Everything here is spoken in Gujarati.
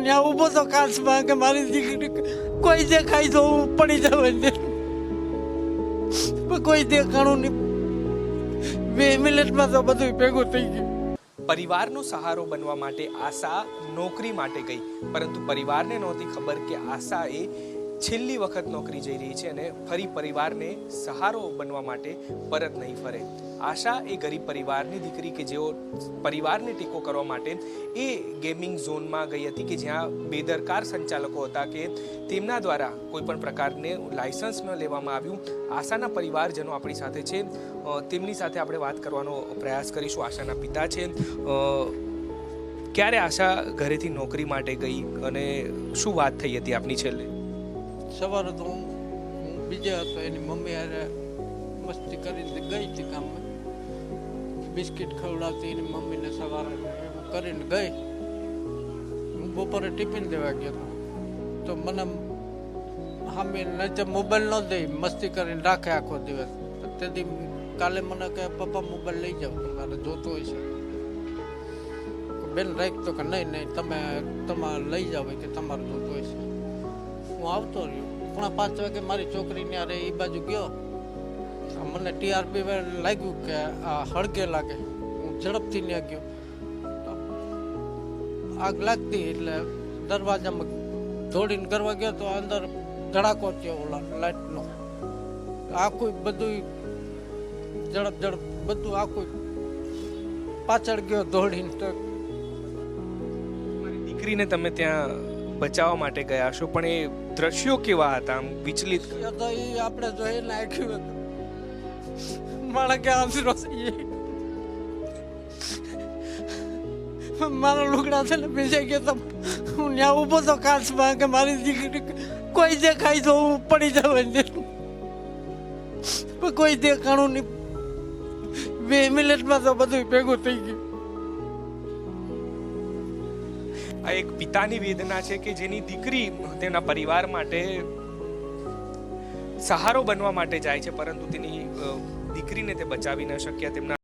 હું ત્યાં ઊભો તો કાચમાં કે મારી દીકરી કોઈ દેખાય તો હું પડી જવાય ને પણ કોઈ દેખાણું નહીં. 2 મિનિટમાં તો બધું ભેગું થઈ ગયું. પરિવારનો સહારો બનવા માટે આશા નોકરી માટે ગઈ, પરંતુ પરિવારને નહોતી ખબર કે આશા એ છેલ્લી વખત નોકરી જઈ રહી છે અને ફરી પરિવારને સહારો બનવા માટે પરત નહીં ફરે. આશા એ ગરીબ પરિવારની દીકરી કે જેઓ પરિવારને ટેકો કરવા માટે એ ગેમિંગ ઝોનમાં ગઈ હતી કે જ્યાં બેદરકાર સંચાલકો હતા કે તેમના દ્વારા કોઈ પણ પ્રકારને લાયસન્સ ન લેવામાં આવ્યું. આશાના પરિવારજનો આપણી સાથે છે, તેમની સાથે આપણે વાત કરવાનો પ્રયાસ કરીશું. આશાના પિતા છે. ક્યારે આશા ઘરેથી નોકરી માટે ગઈ અને શું વાત થઈ હતી આપની છેલ્લે? સવારે તો હું બીજે હતો, એની મમ્મી હારે મસ્તી કરીને ગઈ હતી કામમાં. બિસ્કિટ ખવડાવતી એની મમ્મીને સવારે કરીને ગઈ. હું બપોરે ટિફિન દેવા ગયો હતો તો મને હામી નીચે મોબાઈલ ન દે, મસ્તી કરીને રાખે આખો દિવસ. તેથી કાલે મને કહે પપ્પા મોબાઈલ લઈ જાઓ, તમારે જોતો હોય છે. બેન રાખતો કે નહીં નહીં તમે તમારે લઈ જાઓ કે તમારે જોતો હોય છે. હું આવતો રહ્યો. 4:30 વાગે મારી છોકરીને અરે એ બાજુ ગયો. મને ટીઆરપી લાગ્યું કે આ હળગે લાગે. હું ઝડપથી ત્યાં ગયો. આગ લાગતી એટલે દરવાજામાં દોડીને કરવા ગયો તો અંદર ધડાકો થયો ઓલા લાઇટનો. આખું બધું ઝડપ બધું આખું પાછળ ગયો દોડીને. તો દીકરીને તમે ત્યાં બચાવવા માટે ગયા છો, પણ એ દ્રશ્યો કેવા હતા? આમ વિચલિત તો એ આપણે જોઈ નાખ્યું હતું. મારા કે આંસરો મારા લુગડા છે ને બેસી ગયો તો હું ત્યાં ઊભો તો કાચમાં કે મારી દીકરી કોઈ દેખાય તો હું પડી જવાય ને પણ કોઈ દેખાણું નહીં. 2 મિનિટમાં તો બધું ભેગું થઈ ગયું. આ એક પિતાની વેદના છે કે જેની દીકરી તેના પરિવાર માટે સહારો બનવા માટે જાય છે, પરંતુ તેની દીકરીને તે બચાવી ન શક્યા. તેમના